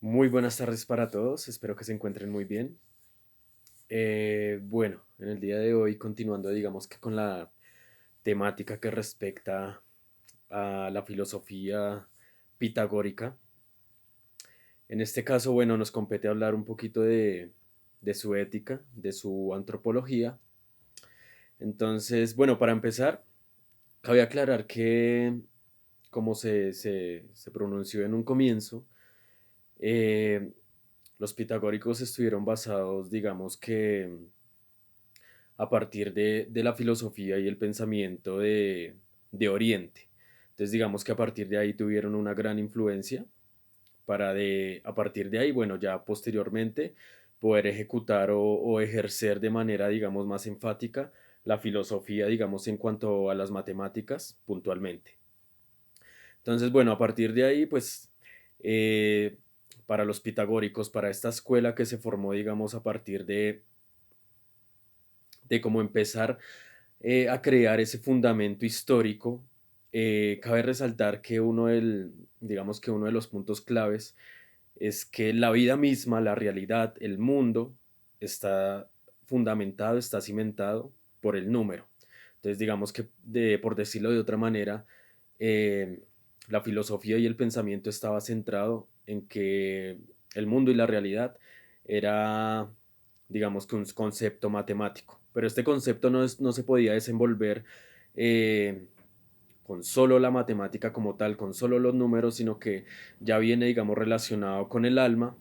Muy buenas tardes para todos, espero que se encuentren muy bien. Bueno, en el día de hoy, continuando, digamos que con la temática que respecta a la filosofía pitagórica, en este caso, bueno, nos compete hablar un poquito de su ética, de su antropología. Entonces, bueno, para empezar, cabe aclarar que, como se pronunció en un comienzo, eh, los pitagóricos estuvieron basados, digamos que a partir de la filosofía y el pensamiento de Oriente. Entonces, digamos que a partir de ahí tuvieron una gran influencia a partir de ahí, bueno, ya posteriormente poder ejecutar o ejercer de manera, digamos, más enfática la filosofía, digamos, en cuanto a las matemáticas puntualmente. Entonces, bueno, a partir de ahí, pues, eh, para los pitagóricos, para esta escuela que se formó, digamos, a partir de cómo empezar a crear ese fundamento histórico, cabe resaltar que digamos que uno de los puntos claves es que la vida misma, la realidad, el mundo, está fundamentado, está cimentado por el número. Entonces, digamos que, por decirlo de otra manera, eh, la filosofía y el pensamiento estaba centrado en que el mundo y la realidad era, digamos que un concepto matemático, pero este concepto no se podía desenvolver eh, con solo la matemática como tal, con solo los números, sino que ya viene, digamos, relacionado con el alma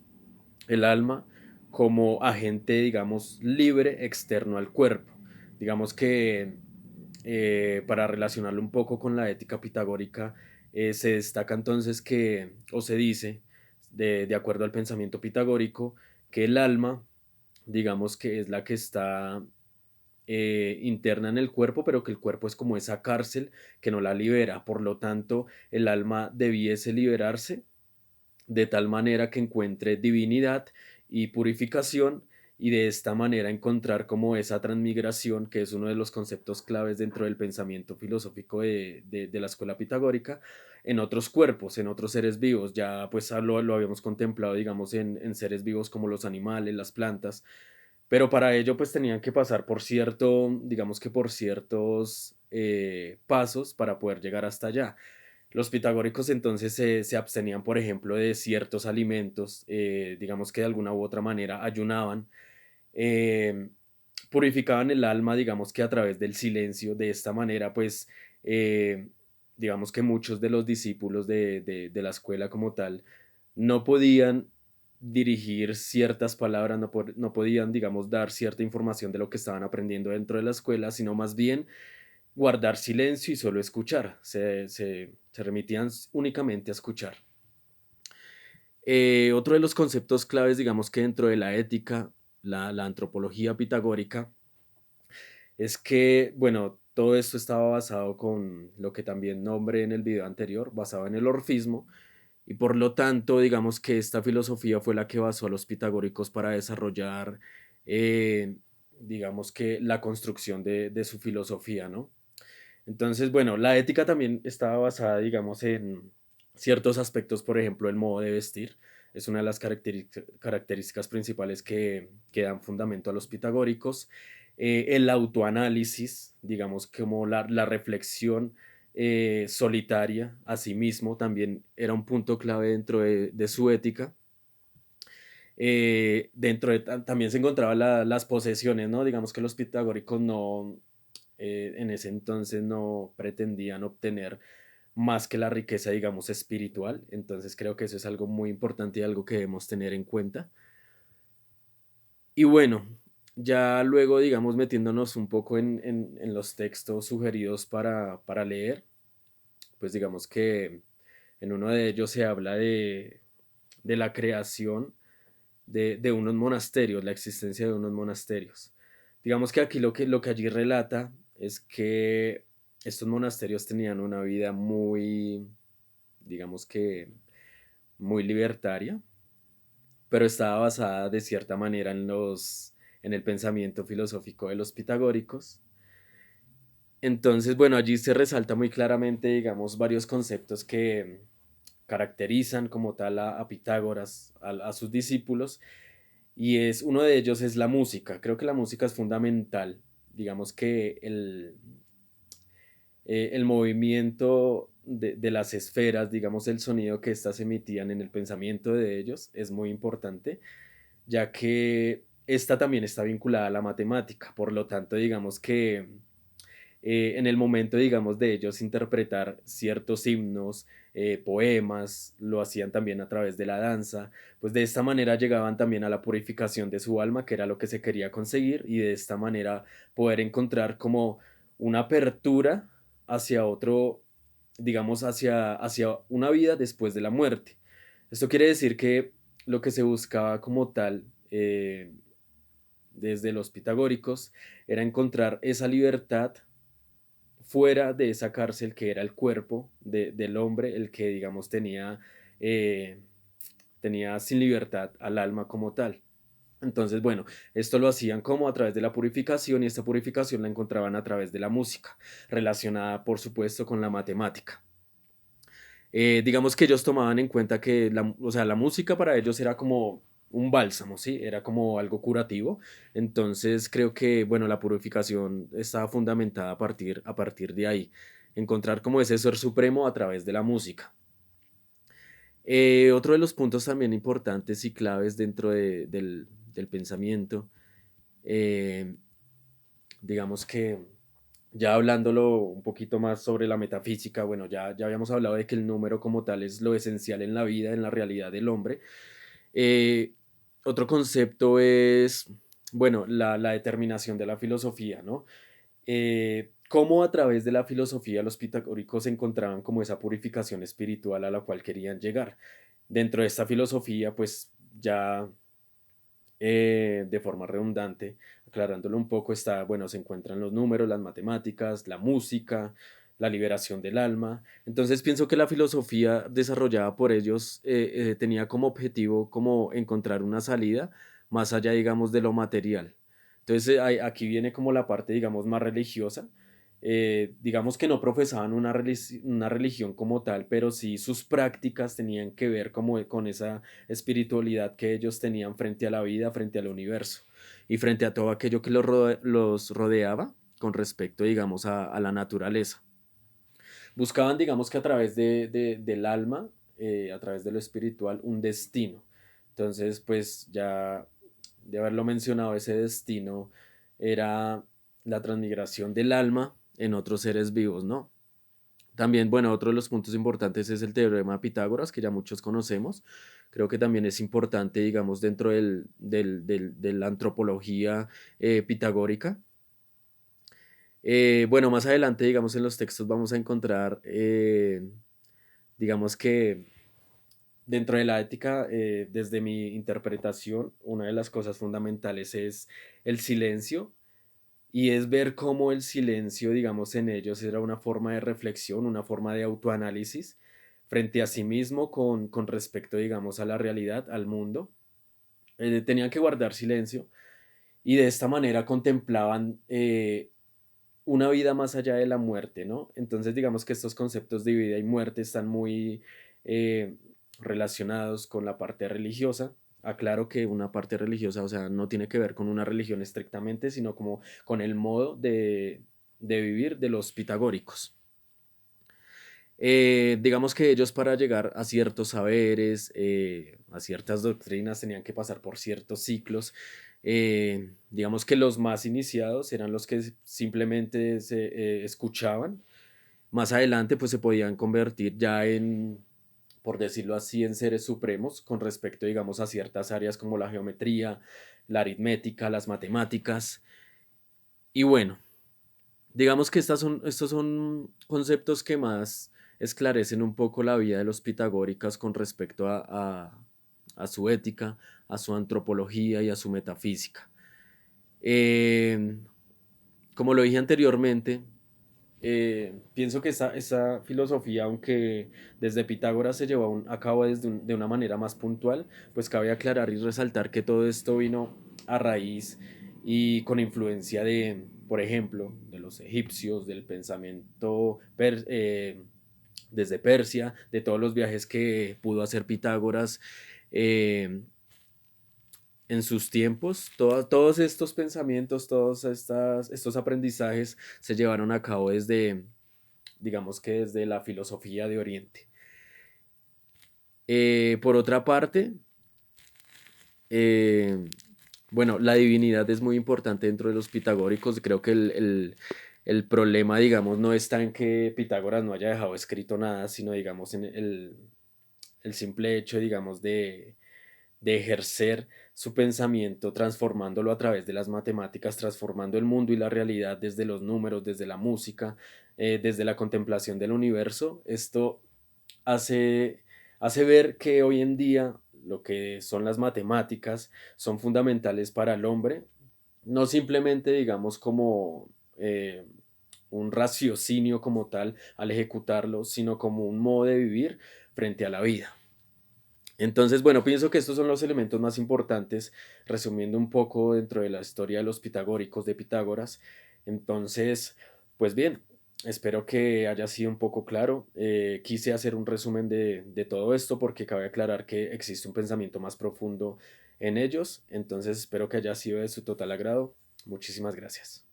como agente, digamos, libre externo al cuerpo. Digamos que para relacionarlo un poco con la ética pitagórica, se destaca entonces que, o se dice, de acuerdo al pensamiento pitagórico, que el alma, digamos que es la que está interna en el cuerpo, pero que el cuerpo es como esa cárcel que no la libera. Por lo tanto, el alma debiese liberarse de tal manera que encuentre divinidad y purificación y de esta manera encontrar como esa transmigración, que es uno de los conceptos claves dentro del pensamiento filosófico de la escuela pitagórica, en otros cuerpos, en otros seres vivos. Ya pues lo habíamos contemplado, digamos, en seres vivos como los animales, las plantas, pero para ello pues tenían que pasar por digamos que por ciertos pasos para poder llegar hasta allá. Los pitagóricos entonces se abstenían, por ejemplo, de ciertos alimentos, digamos que de alguna u otra manera ayunaban, eh, purificaban el alma, digamos que a través del silencio. De esta manera, pues, eh, digamos que muchos de los discípulos de la escuela como tal no podían dirigir ciertas palabras, no podían, digamos, dar cierta información de lo que estaban aprendiendo dentro de la escuela, sino más bien guardar silencio y solo escuchar. Se remitían únicamente a escuchar. Otro de los conceptos claves, digamos que dentro de la ética, la antropología pitagórica, es que, bueno, todo esto estaba basado con lo que también nombré en el video anterior, basado en el orfismo, y por lo tanto, digamos que esta filosofía fue la que basó a los pitagóricos para desarrollar, eh, digamos que la construcción de su filosofía, ¿no? Entonces, bueno, la ética también estaba basada, digamos, en ciertos aspectos, por ejemplo, el modo de vestir. Es una de las características principales que dan fundamento a los pitagóricos. El autoanálisis, digamos, como la reflexión solitaria a sí mismo, también era un punto clave dentro de su ética. También se encontraban las posesiones, ¿no? Digamos que los pitagóricos no, en ese entonces no pretendían obtener más que la riqueza, digamos, espiritual. Entonces creo que eso es algo muy importante y algo que debemos tener en cuenta. Y bueno, ya luego, digamos, metiéndonos un poco en los textos sugeridos para leer, pues digamos que en uno de ellos se habla de la creación de unos monasterios, la existencia de unos monasterios. Digamos que aquí lo que allí relata es que estos monasterios tenían una vida muy, digamos que muy libertaria, pero estaba basada de cierta manera en el pensamiento filosófico de los pitagóricos. Entonces, bueno, allí se resalta muy claramente, digamos, varios conceptos caracterizan como tal a Pitágoras, a sus discípulos, y uno de ellos es la música. Creo que la música es fundamental. Digamos que el movimiento de las esferas, digamos el sonido que éstas emitían en el pensamiento de ellos es muy importante, ya que esta también está vinculada a la matemática. Por lo tanto, digamos que en el momento, digamos, de ellos interpretar ciertos himnos, poemas, lo hacían también a través de la danza, pues de esta manera llegaban también a la purificación de su alma, que era lo que se quería conseguir, y de esta manera poder encontrar como una apertura hacia otro, digamos, hacia una vida después de la muerte. Esto quiere decir que lo que se buscaba como tal, desde los pitagóricos, era encontrar esa libertad fuera de esa cárcel que era el cuerpo del hombre, el que, digamos, eh, tenía sin libertad al alma como tal. Entonces, bueno, esto lo hacían como a través de la purificación y esta purificación la encontraban a través de la música, relacionada, por supuesto, con la matemática. Digamos que ellos tomaban en cuenta que o sea, la música para ellos era como un bálsamo, ¿sí? Era como algo curativo. Entonces creo que, bueno, la purificación estaba fundamentada a partir de ahí. Encontrar como ese ser supremo a través de la música. Otro de los puntos también importantes y claves dentro del pensamiento, eh, digamos que ya hablándolo un poquito más sobre la metafísica, bueno, ya habíamos hablado de que el número como tal es lo esencial en la vida, en la realidad del hombre. Eh, Otro concepto es, bueno, la determinación de la filosofía, ¿no? Cómo a través de la filosofía los pitagóricos encontraban como esa purificación espiritual a la cual querían llegar. Dentro de esta filosofía, pues ya de forma redundante, aclarándolo un poco, está, bueno, se encuentran los números, las matemáticas, la música, la liberación del alma. Entonces pienso que la filosofía desarrollada por ellos tenía como objetivo como encontrar una salida más allá, digamos, de lo material. Entonces aquí viene como la parte, digamos, más religiosa. Digamos que no profesaban una religión como tal, pero sí sus prácticas tenían que ver como con esa espiritualidad que ellos tenían frente a la vida, frente al universo y frente a todo aquello que los rodeaba con respecto, digamos, a la naturaleza. Buscaban, digamos, que a través del alma, a través de lo espiritual, un destino. Entonces, pues ya de haberlo mencionado, ese destino era la transmigración del alma en otros seres vivos, ¿no? También, bueno, otro de los puntos importantes es el teorema de Pitágoras, que ya muchos conocemos. Creo que también es importante, digamos, dentro de la antropología pitagórica. Bueno, más adelante, digamos, en los textos vamos a encontrar, digamos que dentro de la ética, desde mi interpretación, una de las cosas fundamentales es el silencio y es ver cómo el silencio, digamos, en ellos era una forma de reflexión, una forma de autoanálisis frente a sí mismo con respecto, digamos, a la realidad, al mundo. Tenían que guardar silencio y de esta manera contemplaban una vida más allá de la muerte, ¿no? Entonces, digamos que estos conceptos de vida y muerte están muy eh, relacionados con la parte religiosa. Aclaro que una parte religiosa, o sea, no tiene que ver con una religión estrictamente, sino como con el modo de vivir de los pitagóricos. Digamos que ellos para llegar a ciertos saberes, a ciertas doctrinas, tenían que pasar por ciertos ciclos. Digamos que los más iniciados eran los que simplemente se escuchaban. Más adelante pues se podían convertir ya en, por decirlo así, en seres supremos con respecto, digamos, a ciertas áreas como la geometría, la aritmética, las matemáticas. Y bueno, digamos que estos son conceptos que más esclarecen un poco la vida de los pitagóricos con respecto a su ética, a su antropología y a su metafísica. Eh, Como lo dije anteriormente, pienso que esa filosofía, aunque desde Pitágoras se llevó a cabo de una manera más puntual, pues cabe aclarar y resaltar que todo esto vino a raíz y con influencia de, por ejemplo, de los egipcios, del pensamiento desde Persia, de todos los viajes que pudo hacer Pitágoras eh, en sus tiempos. Todos estos pensamientos, estos aprendizajes se llevaron a cabo desde, digamos que desde la filosofía de Oriente. Por otra parte, eh, bueno, la divinidad es muy importante dentro de los pitagóricos. Creo que el problema, digamos, no está en que Pitágoras no haya dejado escrito nada, sino, digamos, en el simple hecho, digamos, de ejercer su pensamiento, transformándolo a través de las matemáticas, transformando el mundo y la realidad desde los números, desde la música, desde la contemplación del universo. Esto hace, hace ver que hoy en día lo que son las matemáticas son fundamentales para el hombre, no simplemente, digamos, como un raciocinio como tal al ejecutarlo, sino como un modo de vivir frente a la vida. Entonces, bueno, pienso que estos son los elementos más importantes, resumiendo un poco dentro de la historia de los pitagóricos de Pitágoras. Entonces, pues bien, espero que haya sido un poco claro. Quise hacer un resumen de todo esto porque cabe aclarar que existe un pensamiento más profundo en ellos. Entonces, espero que haya sido de su total agrado. Muchísimas gracias.